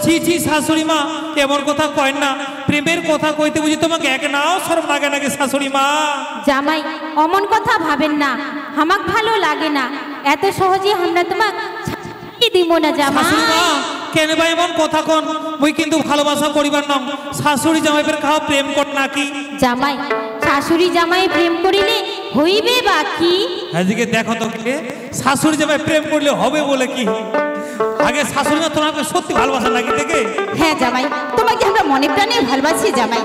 ছি ছি শাশুড়ি মা এমন কথা কয় না, প্রেমের কথা কইতে বুঝি তোমাকে এক নাও শরম লাগে নাকি শাশুড়ি মা? জামাই অমন কথা ভাবেন না, আমাক ভালো লাগে না, এত সহজে আমরা তোমাক দিব না জামাই। কেন ভাই এমন কথা কোন? মুই কিন্তু ভালোবাসা করিবার নাম শাশুড়ি জামাইয়ের কাছে প্রেম কর নাকি? জামাই শাশুড়ি জামাই প্রেম করিলে হইবে বাকি? এদিকে দেখো তো কে শাশুড়ি জামাই প্রেম করলে হবে বলে কি? আগে শাশুড়ি মা তোমাকে সত্যি ভালোবাসা নাকি দেখে? হ্যাঁ জামাই তোমাকে আমরা মনে প্রাণে ভালোবাসি জামাই।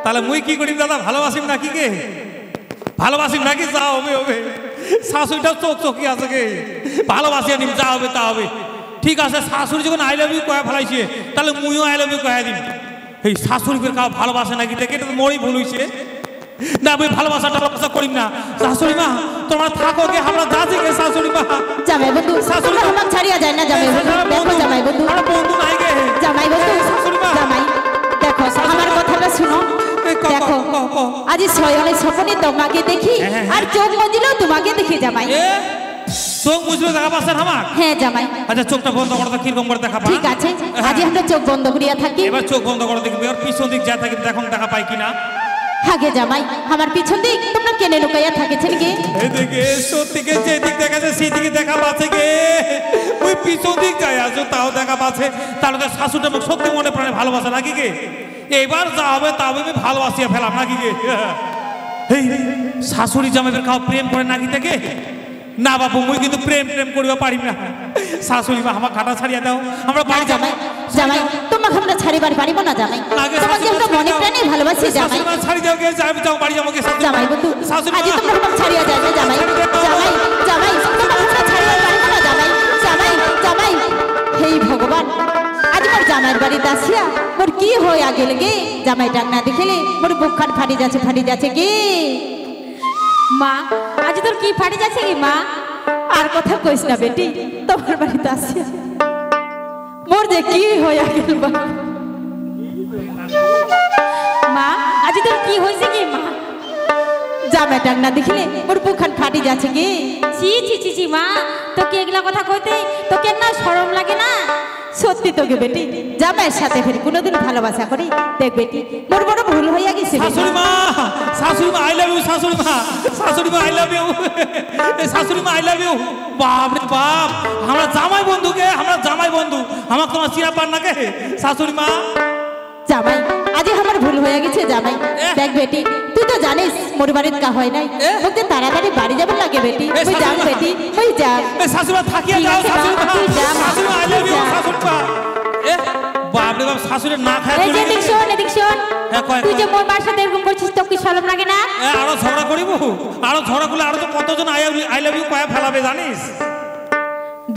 তাহলে মুই কি করি দাদা, ভালোবাসিম নাকি কে? ভালোবাসিম নাকি যা হবে হবে? শাশুড়িটা চোখ চোখি আছে কে? ভালোবাসি আনিম যা হবে তা হবে। ঠিক আছে শাশুড়ি যখন আই লাভ ইউ কয়া ফেলাইছে তাহলে মুইও আই লাভ ইউ কয়া দিম। এই শাশুড়িকে কাউ ভালোবাসে নাকি দেখে এটা তো মোরই ভুল হইছে না। আমি ভালোবাসাটা করিম না। শাশুড়ি মা তোমরা থাকো গে, আমরা যাচ্ছি গে শাশুড়ি মা। জামাই বন্ধু শাশুড়ি আমাক ছাড়িয়া যায় না জামাই বন্ধু। দেখো জামাই বন্ধু আর বন্ধু নাই গে জামাই বন্ধু। জামাই দেখো আমার কথাটা শুনো। দেখো আজ সয়নে স্বপ্নে তোমাকে দেখি আর চোখ মজিলেও তোমাকে দেখি জামাই। চোখ মুজবে দেখা পাচ্ছেন আমার? হ্যাঁ জামাই। আচ্ছা চোখটা বন্ধ করো তো কিরকম করে দেখা পাই? ঠিক আছে আজ আমরা চোখ বন্ধ করিয়া থাকি। এবার চোখ বন্ধ করো দেখবি আর পিছন দিক যা থাকি দেখুন দেখা পাই কিনা। আগে জামাই আমার পিছন দিক তোমরা কেনে লুকাইয়া থাকেছেন গে? এই দিকে সত্যি কে যে দিক দেখা যায় সেই দিকে দেখা পাচ্ছে গে। ওই পিছন দিক যায় আছো তাও দেখা পাচ্ছে। তাহলে তো শাশুড়িটা আমাকে সত্যি মনে প্রাণে ভালোবাসা নাকি গে? এইবার যা হবে তা হবে ভালোবাসিয়া ফেলাম নাকি গে? এই শাশুড়ি জামাইয়ের কাউ প্রেম করে নাকি দেখে? না বাবু মুই কিন্তু প্রেম প্রেম করিবা পারিম না। শাশুড়ি মা আমার কাটা ছাড়িয়া দাও, আমরা বাড়ি জামাই। জামাই তোমাকে আমরা ছাড়িবার পারিব না জামাই, তোমাকে আমরা মনে প্রাণে ভালোবাসি জামাই। ছাড়ি দাও গে, যাও বাড়ি যাবো গে জামাই বন্ধু। আজ তোমরা আমাকে ছাড়িয়া যায় না জামাই। জামাই জামাই তোমাকে আমরা ছাড়িবার পারিব না জামাই। জামাই জামাই হেই ভগবান আজ মোর জামাইয়ের বাড়িতে আসিয়া মোর কি হইয়া গেল গে? জামাই ডাক না দেখিলে মোর বুক খান ফাটি যাচ্ছে গে। মা আজ তোর কি ফাটি যাচ্ছে গে মা? আর কথা কইস না বেটি, তোমার বাড়িতে আসিয়া মোর যে কি হইয়া গেল মা। আজ তোর কি হয়েছে কি মা? জামাই ডাক না দেখিলে মোর বুক খান ফাটি যাচ্ছে গে। ছি ছি ছি ছি মা তোকে এগুলা কথা কইতে তোকে না শরম লাগে না? সত্যি তোকে বেটি জামাইয়ের সাথে ফের কোনোদিন ভালোবাসা করি দেখ বেটি মোর বড় ভুল হইয়া গেছে। শাশুড়ি মা আই লাভ ইউ। শাশুড়ি মা আই লাভ ইউ। শাশুড়ি মা আই লাভ ইউ। বাপ রে বাপ আমরা জামাই বন্ধু কে, আমরা জামাই বন্ধু, আমাকে তোমার চিরা পার না কে? শাশুড়ি মা জামাই আজ আমার ভুল হয়ে গেছে জামাই। দেখ বেটি তুই তো জানিস মোর বাড়ির কা হয় নাই, তোকে তাড়াতাড়ি বাড়ি যাবার লাগে বেটি। তুই যা বেটি তুই যা। শাশুড়ি মা থাকিয়া যাও। শাশুড়ি মা আই লাভ ইউ। শাশুড়ি মা বাপ রে বাপ শাশুড়ি না খায় চলে এদিক শোন তুই যে মোর মার সাথে এরকম করছিস তো কি শরম লাগে না? আরো ঝগড়া করিব, আরো ঝগড়া করলে আরো তো কতজন আই লাভ ইউ কয়া ফেলাবে জানিস?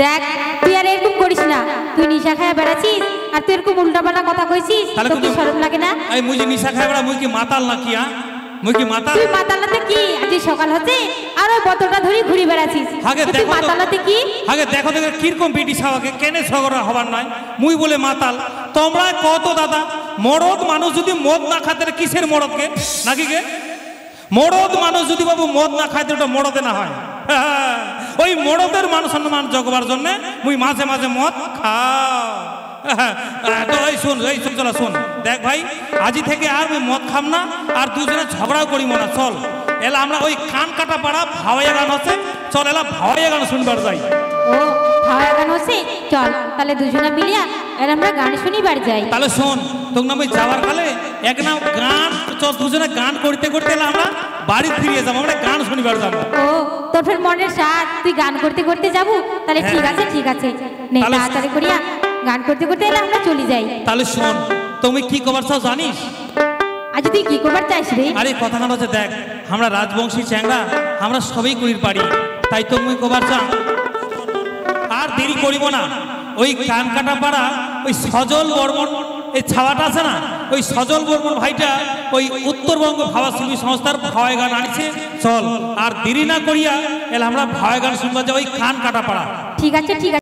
দেখ তুই আর এরকম করিস না, তুই নিশা খায় বেড়াচ্ছিস আর তুই এরকম উল্টাপাল্টা কথা কইছিস তো কি শরম লাগে না? এই মুই যে নিশা খায় বেড়া মুই কি মাতাল নাকি? মুই কি মাতাল? তুই মাতালাতে কি আজ সকাল হতে আর ওই বোতলটা ধরে ঘুরে বেড়াচ্ছিস? তুই মাতালাতে কি? আগে দেখো কিরকম বিটি সাবাকে কেনে ঝগড়া হবার নয়। মুই বলে মাতাল, তোমরা কত দাদা মরদ মানুষ যদি মদ না খাতে কিসের মরদ গে নাকি গে? মরদ মানুষ যদি বাবু মদ না খাইতে ওটা মরদে না হয়। ওই মরদের মান সম্মান জগবার জন্য মুই মাঝে মাঝে মদ খাও। শোন দেখ ভাই আজি থেকে আর মুই মদ খাম না আর দুজনে ঝগড়াও করিব না। চল এলা আমরা ওই কান কাটা পাড়া ভাওয়াইয়া গান আছে, চল এলা ভাওয়াইয়া গান শুনবার যাই। ও ভাওয়াইয়া গান আছে, চল তাহলে দুজনে মিলিয়া এলা আমরা গান শুনিবার যাই। তাহলে শোন তোকে আমি যাওয়ার কালে এক না গান চল দুজনে গান করতে করতে এলা আমরা বাড়ি ফিরিয়ে যাবো, আমরা গান শুনিবার যাবো। ও তোর মনের সাথ তুই গান করতে করতে যাবো? তাহলে ঠিক আছে ঠিক আছে নে তাড়াতাড়ি করিয়া গান করতে করতে এলা আমরা চলে যাই। তাহলে শোন তুমি কি কবার চাও জানিস? আজ তুই কি করবার চাইস রে? আরে কথা না হচ্ছে দেখ আমরা রাজবংশী চ্যাংড়া, আমরা সবাই করির পারি, তাই তুমি কবার চাও আর দেরি করিব না। ওই কান কাটা পাড়া ওই সজল বর্মন এই ছাওয়াটা আছে না, ওই সজল বর্মন ভাইটা ওই উত্তরবঙ্গ ভাবা শিল্পী সংস্থার ভাওয়াই গান আনছে। চল আর দেরি না করিয়া এলা আমরা ভাওয়াই গান শুনবা যাই ওই কান কাটা পাড়া। ঠিক আছে ঠিক আছে।